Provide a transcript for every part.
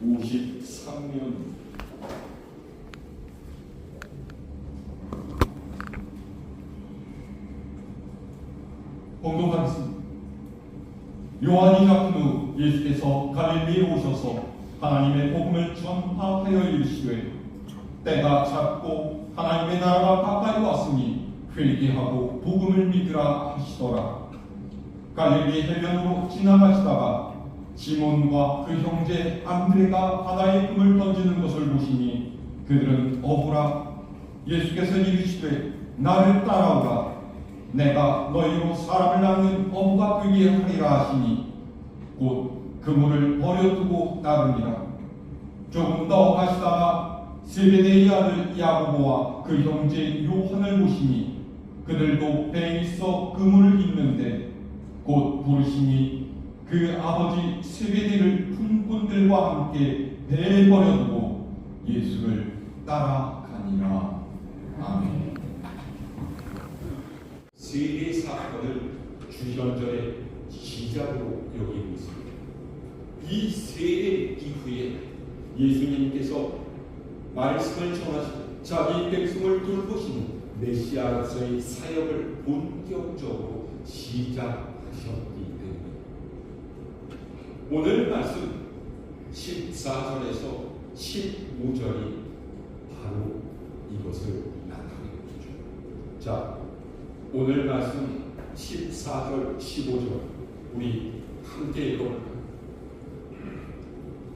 53년 봉독하겠습니다. 요한이 잡힌 후 예수께서 갈릴리에 오셔서 하나님의 복음을 전파하여 이르시되 때가 찼고 하나님의 나라가 가까이 왔으니 회개하고 복음을 믿으라 하시더라. 갈릴리 해변으로 지나가시다가 시몬과 그 형제 안드레가 바다에 금을 던지는 것을 보시니 그들은 어부라. 예수께서 이르시되 나를 따라오라. 내가 너희로 사람을 낳는 어부가 되게 하리라 하시니 곧 그물을 버려두고 따르니라. 조금 더 가시다가 세베대의 아들 야고보와 그 형제 요한을 보시니 그들도 배에 있어 그물을 잇는데 곧 부르시니 그 아버지 세베대를 품꾼들과 함께 배에 버려두고 예수를 따라가니라. 아멘. 세례 사건을 주전절의 시작으로 여기고 있습니다. 이 세례 이후에 예수님께서 말씀을 전하시고 자기 백성을 돌보시는 메시아로서의 사역을 본격적으로 시작하셨기 때문에 오늘 말씀 14절에서 15절이 바로 이것을 나타내고 있죠. 자, 오늘 말씀 14절, 15절 우리 함께 읽어볼까요?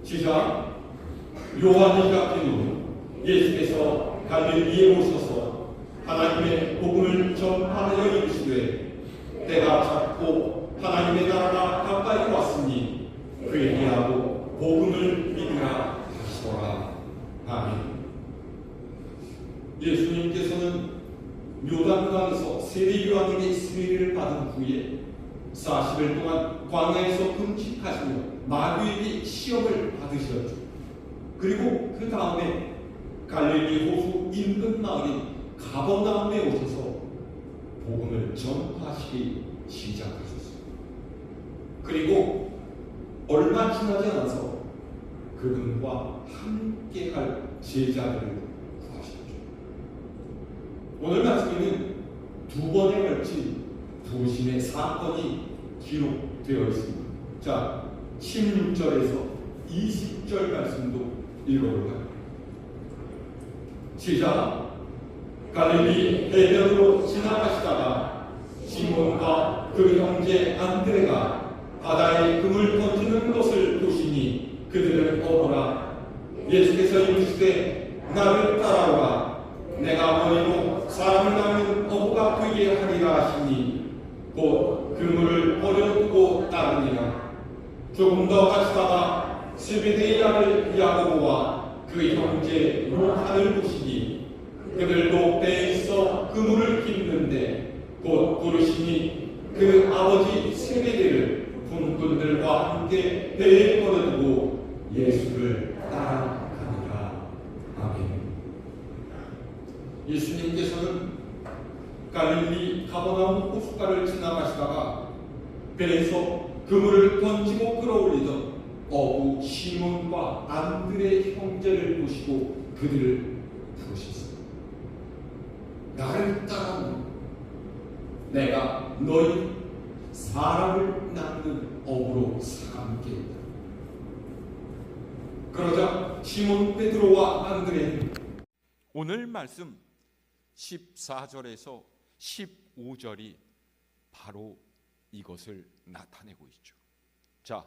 시작. 요한이 잡힌 후 예수께서 갈릴리에 오셔서 하나님의 복음을 전파하여 이르시되 때가 찼고 하나님의 나라가 가까이 왔으니 회개하고 복음을 믿으라 하시더라. 아멘. 예수님께서는 요단강에서 세례 요한에게 세례를 받은 후에 40일 동안 광야에서 금식하시며 마귀에게 시험을 받으셨죠. 그리고 그 다음에 갈릴리 호수 인근 마을인 가버나움에 오셔서 복음을 전파하시기 시작하셨습니다. 그리고 얼마 지나지 않아서 그분과 함께할 제자들을 구하셨죠. 오늘 말씀에는 두 번에 걸친 부심의 사건이 기록되어 있습니다. 자, 16절에서 20절 말씀도 읽어볼까요? 시작. 갈릴리 해변으로 지나가시다가 시몬과 그 형제 안드레가 바다에 금을 던지는 것을 보시니 그들은 어부라. 예수께서 이르시되 나를 따라오라. 내가 너희로 사람을 낳는 어부가 되게 하리라 하시니 곧 그물을 버려두고 따르니라. 조금 더 가시다가 세베대의 아들 야고보와 그 형제 요한을 보시니 그들도 배에 있어 그물을 깃는데 곧 부르시니 그 아버지 세베대를 품꾼들과 함께 배에 버려두고 예수를 따라가니라. 아멘. 예수님께서는 갈릴리 가버나움 호숫가를 지나가시다가 배에서 그물을 던지고 끌어올리던 어부 시몬과 안드레 형제를 보시고 그들을 부르셨습니다. 나를 따라오라. 내가 너희 사람을 낳는 어부로 삼게 했다. 그러자 시몬 베드로와 안드레는 오늘 말씀 14절에서 15절이 바로 이것을 나타내고 있죠. 자,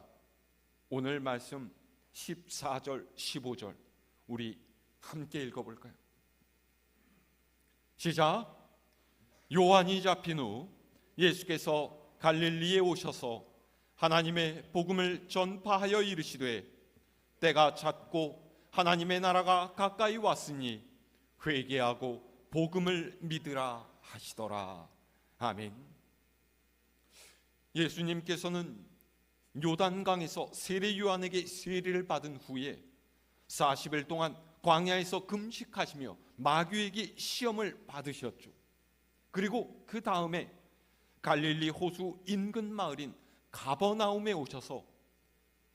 오늘 말씀 14절, 15절 우리 함께 읽어볼까요? 시작. 요한이 잡힌 후 예수께서 갈릴리에 오셔서 하나님의 복음을 전파하여 이르시되 때가 찼고 하나님의 나라가 가까이 왔으니 회개하고 복음을 믿으라 하시더라. 아멘. 예수님께서는 요단강에서 세례 요한에게 세례를 받은 후에 40일 동안 광야에서 금식하시며 마귀에게 시험을 받으셨죠. 그리고 그 다음에 갈릴리 호수 인근 마을인 가버나움에 오셔서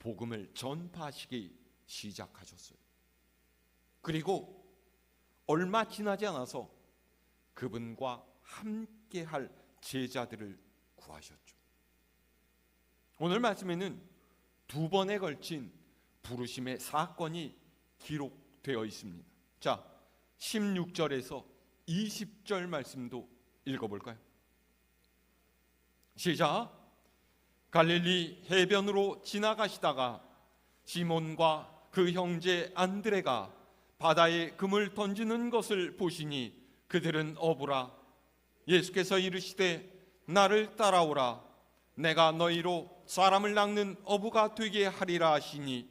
복음을 전파하시기 시작하셨어요. 그리고 얼마 지나지 않아서 그분과 함께할 제자들을 구하셨죠. 오늘 말씀에는 두 번에 걸친 부르심의 사건이 기록되어 있습니다. 자, 16절에서 20절 말씀도 읽어볼까요? 시작. 갈릴리 해변으로 지나가시다가 시몬과 그 형제 안드레가 바다에 금을 던지는 것을 보시니 그들은 어부라. 예수께서 이르시되 나를 따라오라. 내가 너희로 사람을 낚는 어부가 되게 하리라 하시니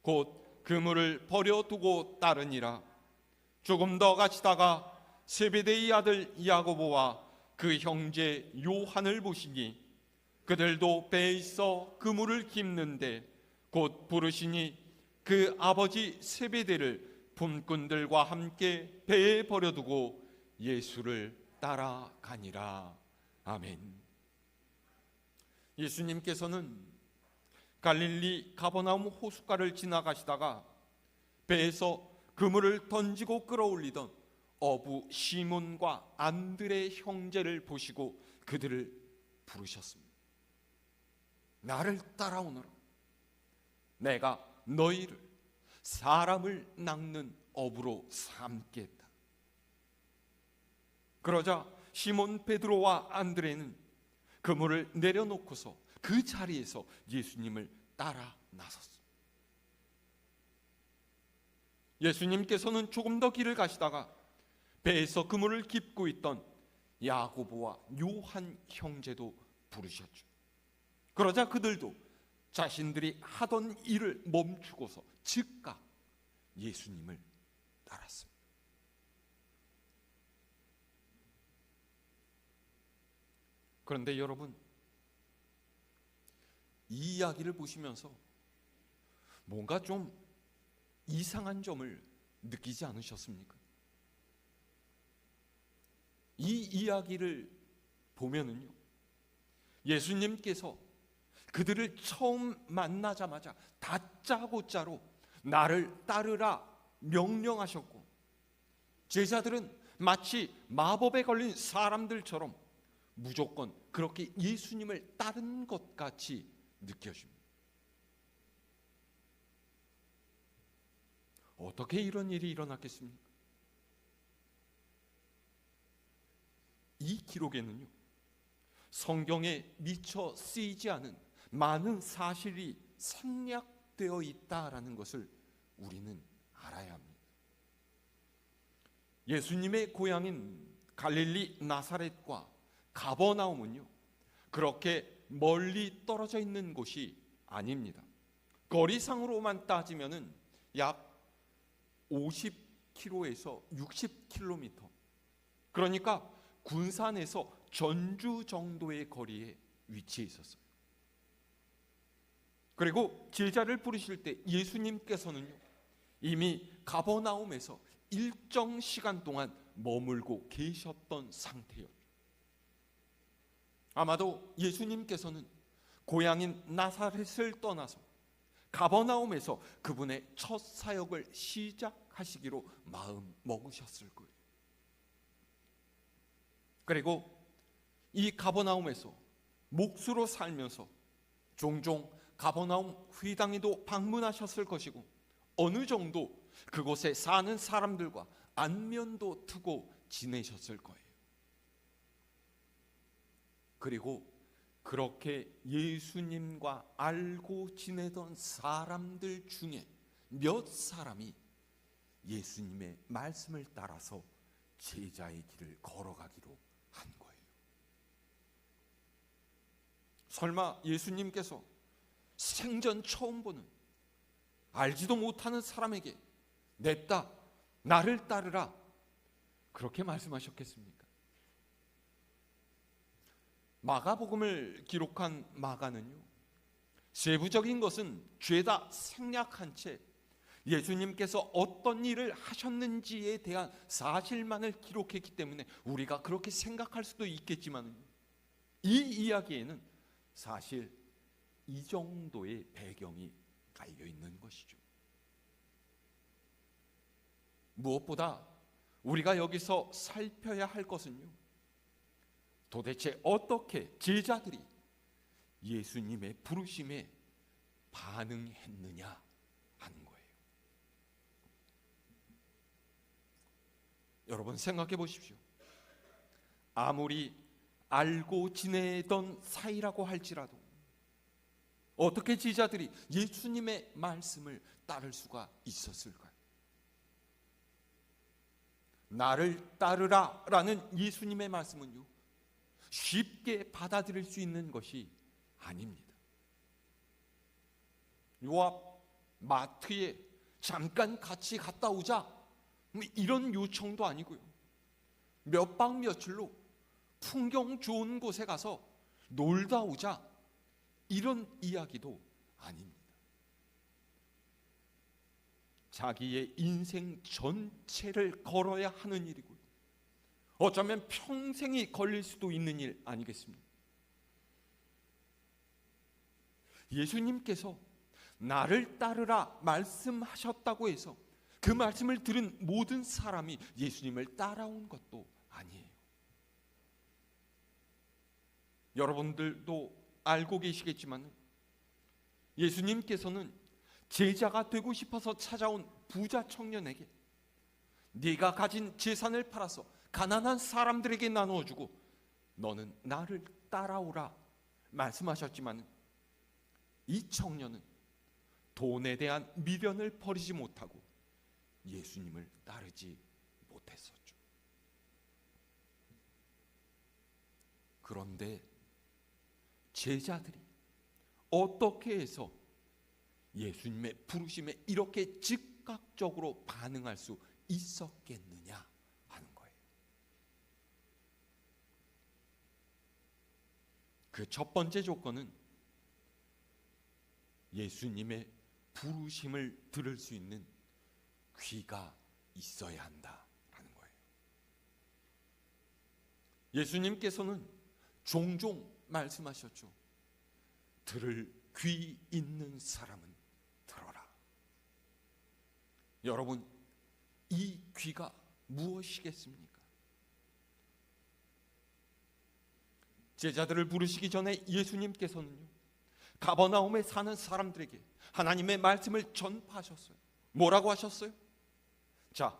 곧 그물을 버려두고 따르니라. 조금 더 가시다가 세베데의 아들 야고보와 그 형제 요한을 보시니 그들도 배에 있어 그물을 깁는데 곧 부르시니 그 아버지 세베데를 품꾼들과 함께 배에 버려두고 예수를 따라가니라. 아멘. 예수님께서는 갈릴리 가버나움 호숫가를 지나가시다가 배에서 그물을 던지고 끌어올리던 어부 시몬과 안드레 형제를 보시고 그들을 부르셨습니다. 나를 따라오너라. 내가 너희를 사람을 낚는 어부로 삼겠다. 그러자 시몬 베드로와 안드레는 그물을 내려놓고서 그 자리에서 예수님을 따라 나섰습니다. 예수님께서는 조금 더 길을 가시다가 배에서 그물을 깁고 있던 야고보와 요한 형제도 부르셨죠. 그러자 그들도 자신들이 하던 일을 멈추고서 즉각 예수님을 따랐습니다. 그런데 여러분, 이 이야기를 보시면서 뭔가 좀 이상한 점을 느끼지 않으셨습니까? 이 이야기를 보면은요, 예수님께서 그들을 처음 만나자마자 다짜고짜로 나를 따르라 명령하셨고, 제자들은 마치 마법에 걸린 사람들처럼 무조건 그렇게 예수님을 따른 것 같이 느껴집니다. 어떻게 이런 일이 일어났겠습니까? 이 기록에는요, 성경에 미처 쓰이지 않은 많은 사실이 생략되어 있다라는 것을 우리는 알아야 합니다. 예수님의 고향인 갈릴리 나사렛과 가버나움은요, 그렇게 멀리 떨어져 있는 곳이 아닙니다. 거리상으로만 따지면은 약 50km에서 60km, 그러니까 군산에서 전주 정도의 거리에 위치해 있었어요. 그리고 제자를 부르실 때 예수님께서는요, 이미 가버나움에서 일정 시간 동안 머물고 계셨던 상태였죠. 아마도 예수님께서는 고향인 나사렛을 떠나서 가버나움에서 그분의 첫 사역을 시작하시기로 마음 먹으셨을 거예요. 그리고 이 가버나움에서 목수로 살면서 종종 가버나움 회당에도 방문하셨을 것이고, 어느 정도 그곳에 사는 사람들과 안면도 트고 지내셨을 거예요. 그리고 그렇게 예수님과 알고 지내던 사람들 중에 몇 사람이 예수님의 말씀을 따라서 제자의 길을 걸어가기로 한 거예요. 설마 예수님께서 생전 처음 보는, 알지도 못하는 사람에게 냅다 나를 따르라 그렇게 말씀하셨겠습니까? 마가복음을 기록한 마가는요, 세부적인 것은 죄다 생략한 채 예수님께서 어떤 일을 하셨는지에 대한 사실만을 기록했기 때문에 우리가 그렇게 생각할 수도 있겠지만, 이 이야기에는 사실 이 정도의 배경이 달려 있는 것이죠. 무엇보다 우리가 여기서 살펴야 할 것은요, 도대체 어떻게 제자들이 예수님의 부르심에 반응했느냐 하는 거예요. 여러분 생각해 보십시오. 아무리 알고 지내던 사이라고 할지라도 어떻게 제자들이 예수님의 말씀을 따를 수가 있었을까요? 나를 따르라 라는 예수님의 말씀은요, 쉽게 받아들일 수 있는 것이 아닙니다. 요 앞 마트에 잠깐 같이 갔다 오자, 이런 요청도 아니고요, 몇 박 며칠로 풍경 좋은 곳에 가서 놀다 오자, 이런 이야기도 아닙니다. 자기의 인생 전체를 걸어야 하는 일이고요, 어쩌면 평생이 걸릴 수도 있는 일 아니겠습니까? 예수님께서 나를 따르라 말씀하셨다고 해서 그 말씀을 들은 모든 사람이 예수님을 따라온 것도 아니에요. 여러분들도 알고 계시겠지만 예수님께서는 제자가 되고 싶어서 찾아온 부자 청년에게 네가 가진 재산을 팔아서 가난한 사람들에게 나누어주고 너는 나를 따라오라 말씀하셨지만, 이 청년은 돈에 대한 미련을 버리지 못하고 예수님을 따르지 못했었죠. 그런데 제자들이 어떻게 해서 예수님의 부르심에 이렇게 즉각적으로 반응할 수 있었겠느냐 하는 거예요. 그 첫 번째 조건은 예수님의 부르심을 들을 수 있는 귀가 있어야 한다라는 거예요. 예수님께서는 종종 말씀하셨죠. 들을 귀 있는 사람은 들어라. 여러분, 이 귀가 무엇이겠습니까? 제자들을 부르시기 전에 예수님께서는요, 가버나움에 사는 사람들에게 하나님의 말씀을 전파하셨어요. 뭐라고 하셨어요? 자,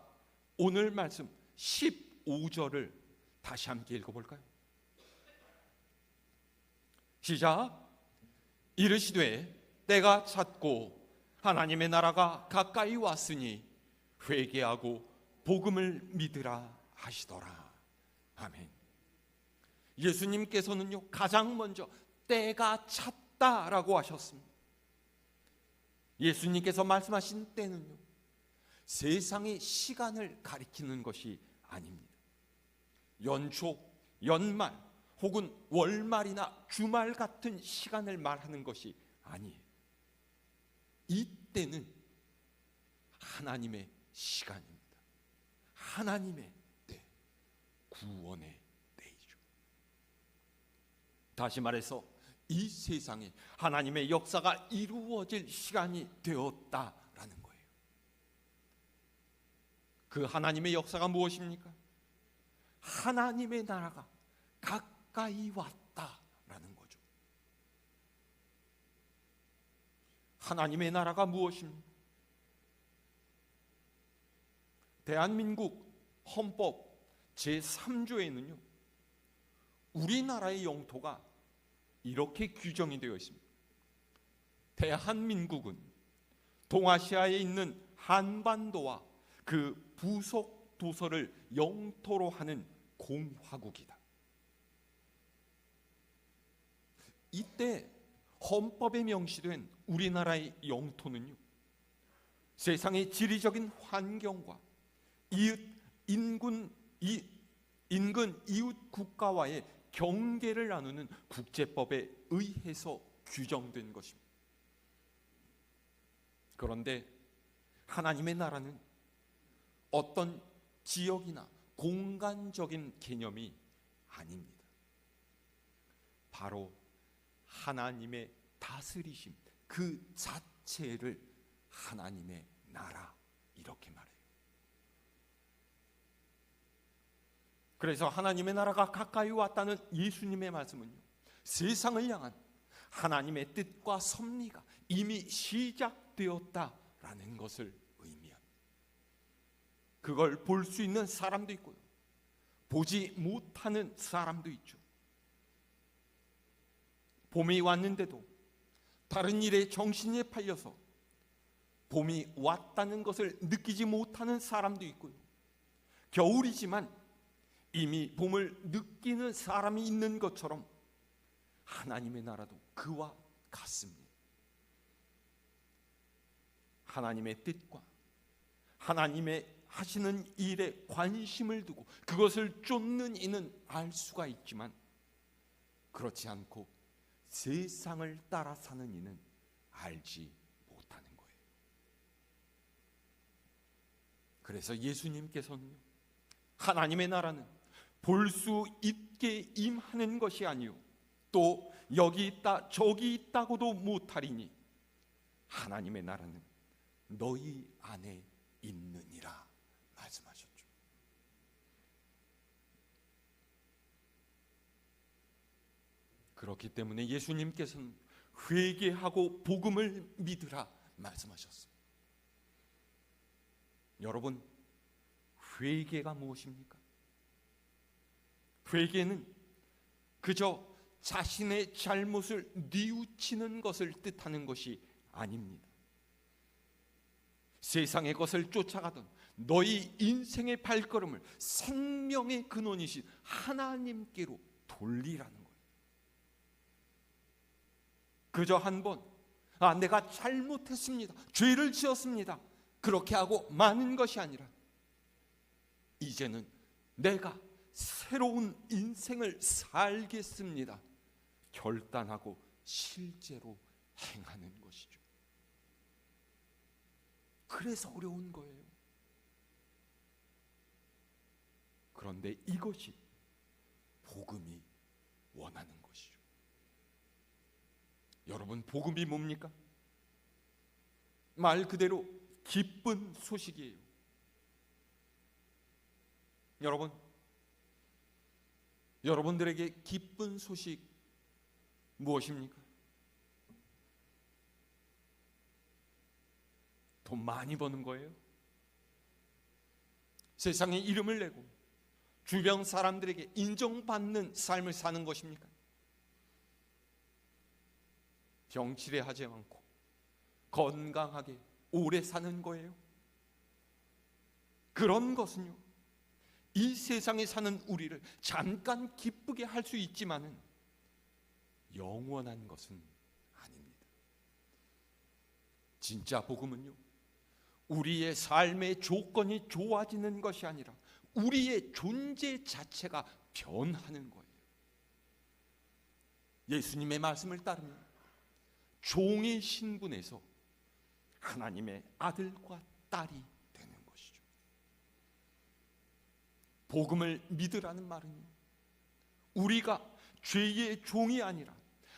오늘 말씀 15절을 다시 함께 읽어볼까요? 시작. 이르시되 때가 찼고 하나님의 나라가 가까이 왔으니 회개하고 복음을 믿으라 하시더라. 아멘. 예수님께서는요, 가장 먼저 때가 찼다라고 하셨습니다. 예수님께서 말씀하신 때는요, 세상의 시간을 가리키는 것이 아닙니다. 연초, 연말 혹은 월말이나 주말 같은 시간을 말하는 것이 아니에요. 이때는 하나님의 시간입니다. 하나님의 때, 구원의 때이죠. 다시 말해서 이 세상에 하나님의 역사가 이루어질 시간이 되었다라는 거예요. 그 하나님의 역사가 무엇입니까? 하나님의 나라가 가까이 왔다라는 거죠. 하나님의 나라가 무엇입니까? 대한민국 헌법 제3조에는요, 우리나라의 영토가 이렇게 규정이 되어 있습니다. 대한민국은 동아시아에 있는 한반도와 그 부속 도서를 영토로 하는 공화국이다. 이때 헌법에 명시된 우리나라의 영토는요, 세상의 지리적인 환경과 인근 이웃 국가와의 경계를 나누는 국제법에 의해서 규정된 것입니다. 그런데 하나님의 나라는 어떤 지역이나 공간적인 개념이 아닙니다. 바로 하나님의 다스리심 그 자체를 하나님의 나라 이렇게 말해요. 그래서 하나님의 나라가 가까이 왔다는 예수님의 말씀은요, 세상을 향한 하나님의 뜻과 섭리가 이미 시작되었다라는 것을 의미합니다. 그걸 볼 수 있는 사람도 있고요, 보지 못하는 사람도 있죠. 봄이 왔는데도 다른 일에 정신이 팔려서 봄이 왔다는 것을 느끼지 못하는 사람도 있고요, 겨울이지만 이미 봄을 느끼는 사람이 있는 것처럼 하나님의 나라도 그와 같습니다. 하나님의 뜻과 하나님의 하시는 일에 관심을 두고 그것을 쫓는 이는 알 수가 있지만, 그렇지 않고 세상을 따라 사는 이는 알지 못하는 거예요. 그래서 예수님께서는 하나님의 나라는 볼 수 있게 임하는 것이 아니요, 또 여기 있다 저기 있다고도 못하리니 하나님의 나라는 너희 안에 있느니라 말씀하셨죠. 그렇기 때문에 예수님께서는 회개하고 복음을 믿으라 말씀하셨습니다. 여러분, 회개가 무엇입니까? 회개는 그저 자신의 잘못을 뉘우치는 것을 뜻하는 것이 아닙니다. 세상의 것을 쫓아가던 너희 인생의 발걸음을 생명의 근원이신 하나님께로 돌리라는 거예요. 그저 한번 내가 잘못했습니다, 죄를 지었습니다, 그렇게 하고 마는 것이 아니라 이제는 내가 새로운 인생을 살겠습니다 결단하고 실제로 행하는 것이죠. 그래서 어려운 거예요. 그런데 이것이 복음이 원하는 것이죠. 여러분, 복음이 뭡니까? 말 그대로 기쁜 소식이에요. 여러분들에게 기쁜 소식 무엇입니까? 돈 많이 버는 거예요? 세상에 이름을 내고 주변 사람들에게 인정받는 삶을 사는 것입니까? 병치레하지 않고 건강하게 오래 사는 거예요? 그런 것은요, 이 세상에 사는 우리를 잠깐 기쁘게 할 수 있지만은 영원한 것은 아닙니다. 진짜 복음은요, 우리의 삶의 조건이 좋아지는 것이 아니라 우리의 존재 자체가 변하는 거예요. 예수님의 말씀을 따르면 종의 신분에서 하나님의 아들과 딸이 되는 것이죠. 복음을 믿으라는 말은 우리가 죄의 종이 아니라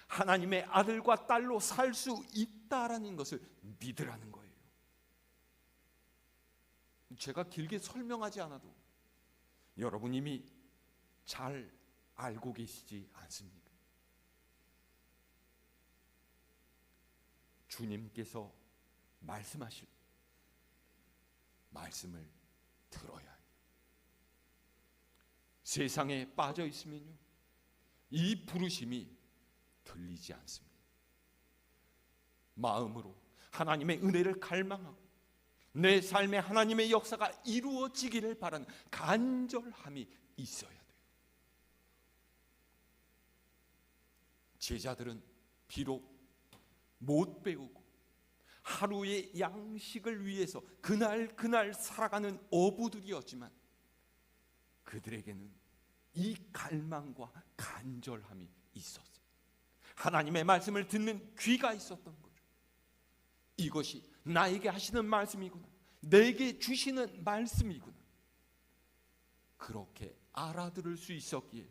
하나님의 아들과 딸로 살 수 있다라는 것을 믿으라는 거예요. 제가 길게 설명하지 않아도 여러분 이미 잘 알고 계시지 않습니까? 주님께서 말씀하실 말씀을 들어야 해요. 세상에 빠져 있으면요, 이 부르심이 들리지 않습니다. 마음으로 하나님의 은혜를 갈망하고 내 삶에 하나님의 역사가 이루어지기를 바라는 간절함이 있어야 돼요. 제자들은 비록 못 배우고 하루의 양식을 위해서 그날 살아가는 어부들이었지만 그들에게는 이 갈망과 간절함이 있었어요. 하나님의 말씀을 듣는 귀가 있었던 거죠. 이것이 나에게 하시는 말씀이구나, 내게 주시는 말씀이구나, 그렇게 알아들을 수 있었기에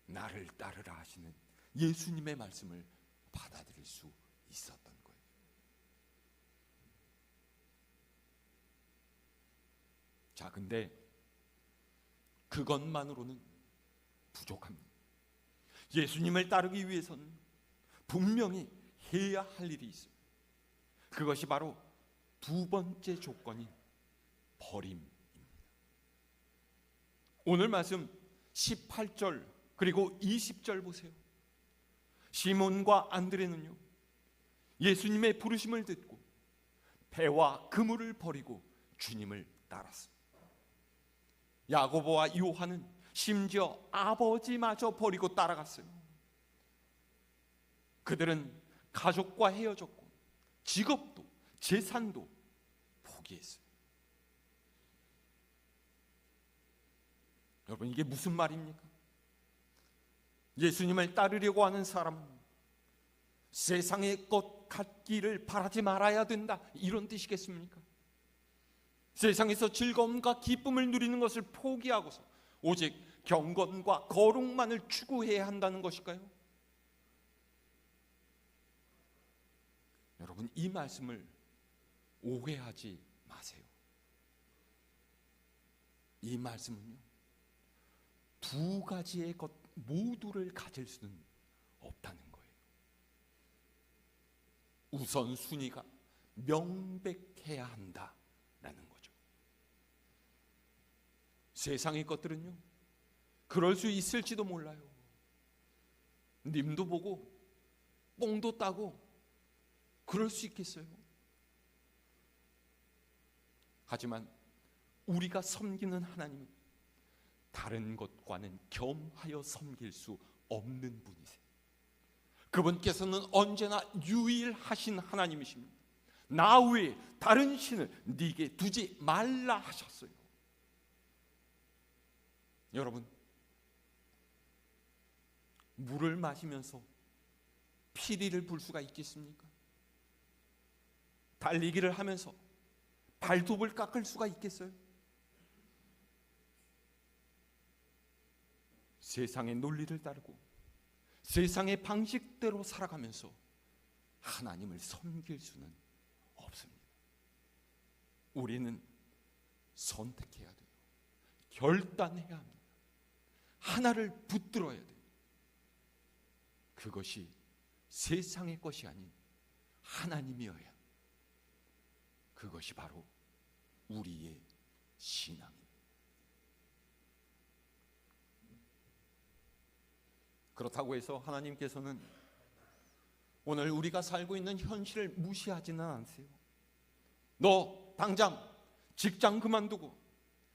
나를 따르라 하시는 예수님의 말씀을 받아들일 수 있었던 거예요. 근데 그것만으로는 부족합니다. 예수님을 따르기 위해서는 분명히 해야 할 일이 있어요. 그것이 바로 두 번째 조건인 버림입니다. 오늘 말씀 18절 그리고 20절 보세요. 시몬과 안드레는요, 예수님의 부르심을 듣고 배와 그물을 버리고 주님을 따랐습니다. 야고보와 요한은 심지어 아버지마저 버리고 따라갔어요. 그들은 가족과 헤어졌고 직업도 재산도 포기했어요. 여러분, 이게 무슨 말입니까? 예수님을 따르려고 하는 사람은 세상의 것 같기를 바라지 말아야 된다, 이런 뜻이겠습니까? 세상에서 즐거움과 기쁨을 누리는 것을 포기하고서 오직 경건과 거룩만을 추구해야 한다는 것일까요? 여러분, 이 말씀을 오해하지 마세요. 이 말씀은요, 두 가지의 것 모두를 가질 수는 없다는 거예요. 우선순위가 명백해야 한다라는 거죠. 세상의 것들은요, 그럴 수 있을지도 몰라요. 님도 보고 뽕도 따고 그럴 수 있겠어요. 하지만 우리가 섬기는 하나님은 다른 것과는 겸하여 섬길 수 없는 분이세요. 그분께서는 언제나 유일하신 하나님이십니다. 나 외에 다른 신을 네게 두지 말라 하셨어요. 여러분, 물을 마시면서 피리를 불 수가 있겠습니까? 달리기를 하면서 발톱을 깎을 수가 있겠어요? 세상의 논리를 따르고 세상의 방식대로 살아가면서 하나님을 섬길 수는 없습니다. 우리는 선택해야 돼요. 결단해야 합니다. 하나를 붙들어야 돼요. 그것이 세상의 것이 아닌 하나님이어야, 그것이 바로 우리의 신앙입니다. 그렇다고 해서 하나님께서는 오늘 우리가 살고 있는 현실을 무시하지는 않으세요. 너 당장 직장 그만두고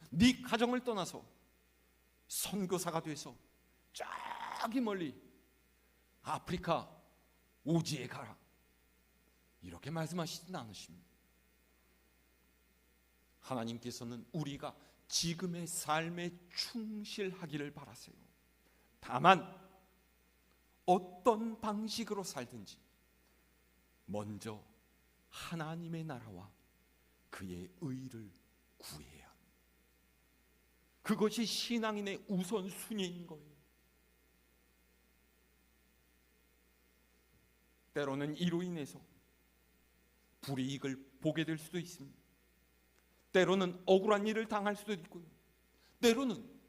네 가정을 떠나서 선교사가 돼서 저기 멀리 아프리카 오지에 가라, 이렇게 말씀하시진 않으십니다. 하나님께서는 우리가 지금의 삶에 충실하기를 바라세요. 다만 어떤 방식으로 살든지 먼저 하나님의 나라와 그의 의를 구해야 합니다. 그것이 신앙인의 우선순위인 거예요. 때로는 이로 인해서 불이익을 보게 될 수도 있습니다. 때로는 억울한 일을 당할 수도 있고요. 때로는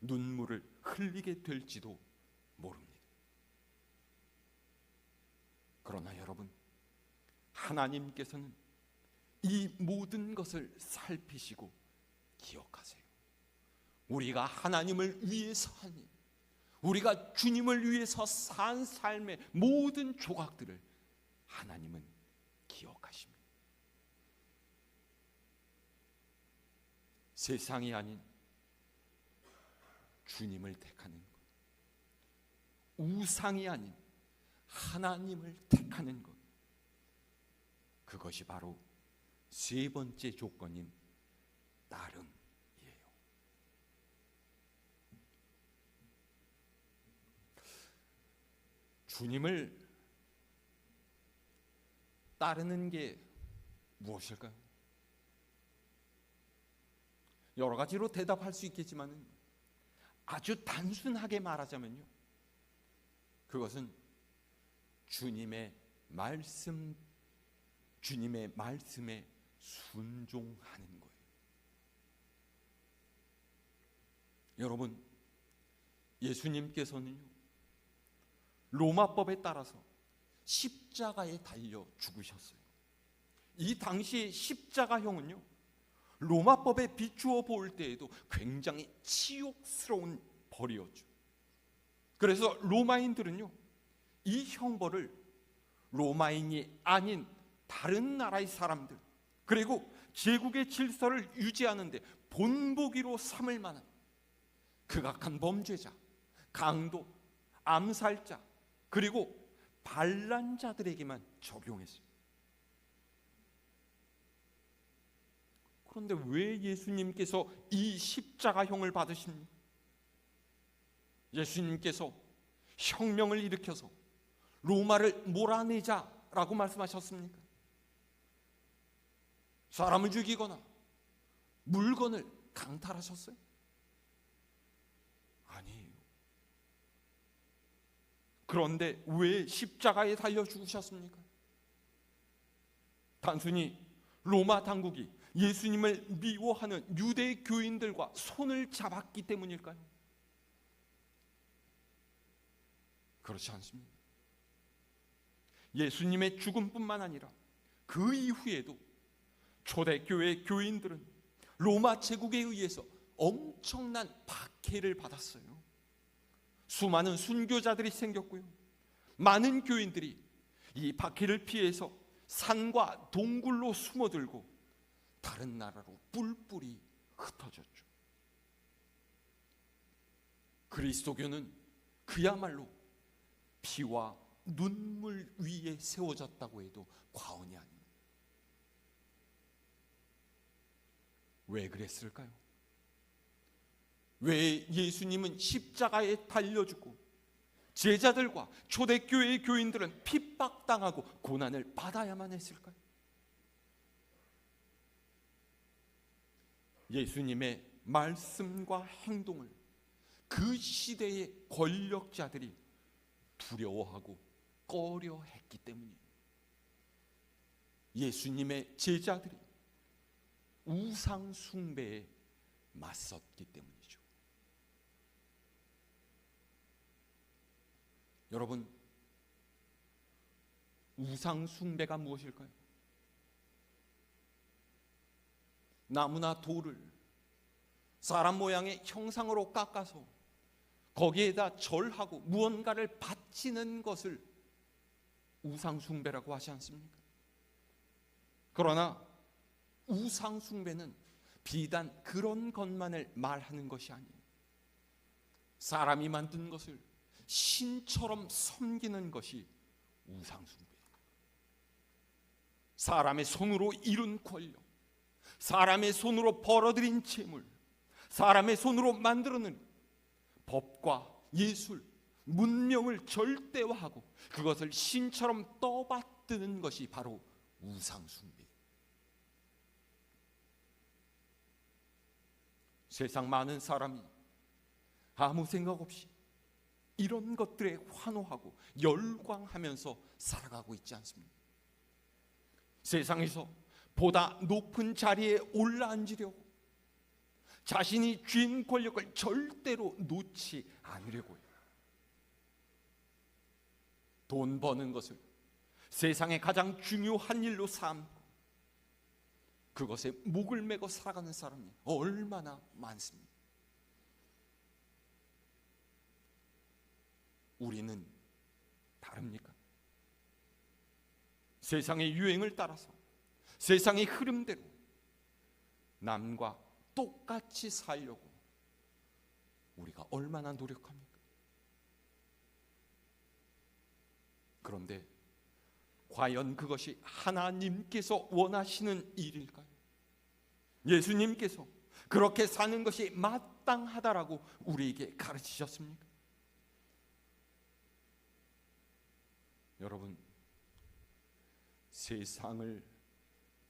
눈물을 흘리게 될지도 모릅니다. 그러나 여러분, 하나님께서는 이 모든 것을 살피시고 기억하세요. 우리가 하나님을 위해서 한 일, 우리가 주님을 위해서 산 삶의 모든 조각들을 하나님은 기억하십니다. 세상이 아닌 주님을 택하는 것, 우상이 아닌 하나님을 택하는 것, 그것이 바로 세 번째 조건인 따름이에요. 주님을 따르는 게 무엇일까요? 여러 가지로 대답할 수 있겠지만 아주 단순하게 말하자면요, 그것은 주님의 말씀에 순종하는 거예요. 여러분, 예수님께서는요, 로마법에 따라서 십자가에 달려 죽으셨어요. 이 당시의 십자가형은요, 로마법에 비추어 볼 때에도 굉장히 치욕스러운 벌이었죠. 그래서 로마인들은요, 이 형벌을 로마인이 아닌 다른 나라의 사람들, 그리고 제국의 질서를 유지하는데 본보기로 삼을 만한 극악한 범죄자, 강도, 암살자, 그리고 반란자들에게만 적용했어요. 그런데 왜 예수님께서 이 십자가형을 받으십니까? 예수님께서 혁명을 일으켜서 로마를 몰아내자라고 말씀하셨습니까? 사람을 죽이거나 물건을 강탈하셨어요? 아니에요. 그런데 왜 십자가에 달려 죽으셨습니까? 단순히 로마 당국이 예수님을 미워하는 유대 교인들과 손을 잡았기 때문일까요? 그렇지 않습니다. 예수님의 죽음뿐만 아니라 그 이후에도 초대교회 교인들은 로마 제국에 의해서 엄청난 박해를 받았어요. 수많은 순교자들이 생겼고요, 많은 교인들이 이 박해를 피해서 산과 동굴로 숨어들고 다른 나라로 뿔뿔이 흩어졌죠. 그리스도교는 그야말로 피와 눈물 위에 세워졌다고 해도 과언이 아닙니다. 왜 그랬을까요? 왜 예수님은 십자가에 달려 죽고 제자들과 초대교회의 교인들은 핍박당하고 고난을 받아야만 했을까요? 예수님의 말씀과 행동을 그 시대의 권력자들이 두려워하고 꺼려했기 때문이에요. 예수님의 제자들이 우상 숭배에 맞섰기 때문이죠. 여러분, 우상 숭배가 무엇일까요? 나무나 돌을 사람 모양의 형상으로 깎아서 거기에다 절하고 무언가를 바치는 것을 우상 숭배라고 하지 않습니까? 그러나 우상 숭배는 비단 그런 것만을 말하는 것이 아니에요. 사람이 만든 것을 신처럼 섬기는 것이 우상 숭배예요. 사람의 손으로 이룬 권력, 사람의 손으로 벌어들인 재물, 사람의 손으로 만들어낸 법과 예술, 문명을 절대화하고 그것을 신처럼 떠받드는 것이 바로 우상 숭배예요. 세상 많은 사람이 아무 생각 없이 이런 것들에 환호하고 열광하면서 살아가고 있지 않습니까? 세상에서 보다 높은 자리에 올라앉으려고 자신이 쥔 권력을 절대로 놓지 않으려고 해요. 돈 버는 것을 세상의 가장 중요한 일로 삼고 그것에 목을 매고 살아가는 사람이 얼마나 많습니까? 우리는 다릅니까? 세상의 유행을 따라서 세상의 흐름대로 남과 똑같이 살려고 우리가 얼마나 노력합니까? 그런데 과연 그것이 하나님께서 원하시는 일일까요? 예수님께서 그렇게 사는 것이 마땅하다라고 우리에게 가르치셨습니까? 여러분, 세상을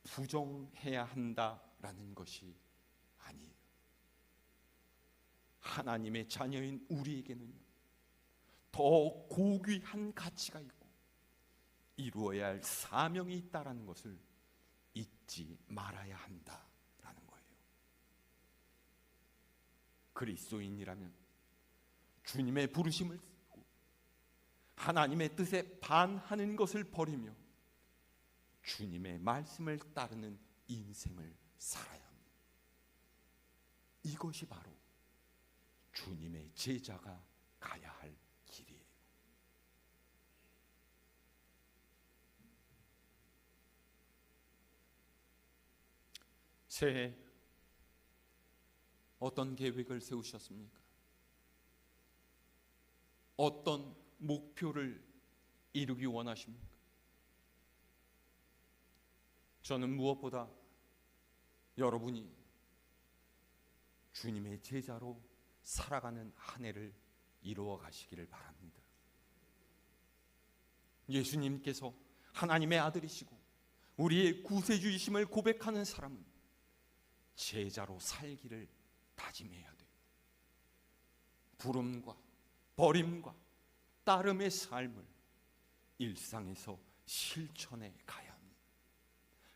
부정해야 한다라는 것이 아니에요. 하나님의 자녀인 우리에게는요, 더 고귀한 가치가 있고 이루어야 할 사명이 있다라는 것을 잊지 말아야 한다라는 거예요. 그리스도인이라면 주님의 부르심을 듣고 하나님의 뜻에 반하는 것을 버리며 주님의 말씀을 따르는 인생을 살아야 합니다. 이것이 바로 주님의 제자가 가야 할 길이에요. 새해 어떤 계획을 세우셨습니까? 어떤 목표를 이루기 원하십니까? 저는 무엇보다 여러분이 주님의 제자로 살아가는 한 해를 이루어 가시기를 바랍니다. 예수님께서 하나님의 아들이시고 우리의 구세주이심을 고백하는 사람은 제자로 살기를 다짐해야 돼요. 부름과 버림과 따름의 삶을 일상에서 실천해 가야 합니다.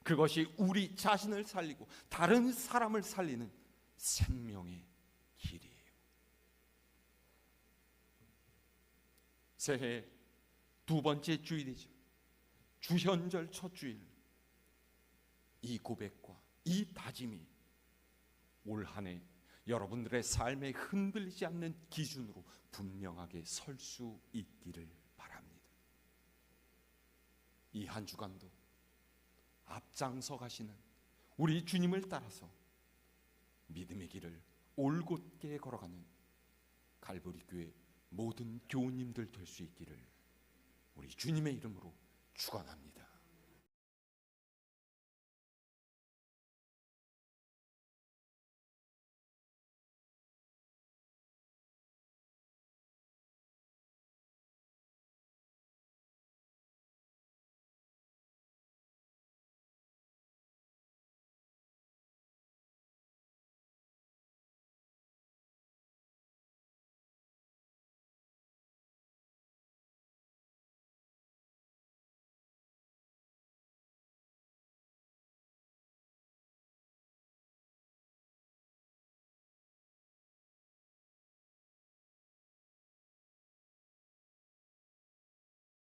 그것이 우리 자신을 살리고 다른 사람을 살리는 생명의 길이에요. 새해 두 번째 주일이죠. 주현절 첫 주일. 이 고백과 이 다짐이 올 한 해 여러분들의 삶에 흔들리지 않는 기준으로 분명하게 설 수 있기를 바랍니다. 이 한 주간도 앞장서 가시는 우리 주님을 따라서 믿음의 길을 올곧게 걸어가는 갈보리 교회 모든 교우님들 될 수 있기를 우리 주님의 이름으로 축원합니다.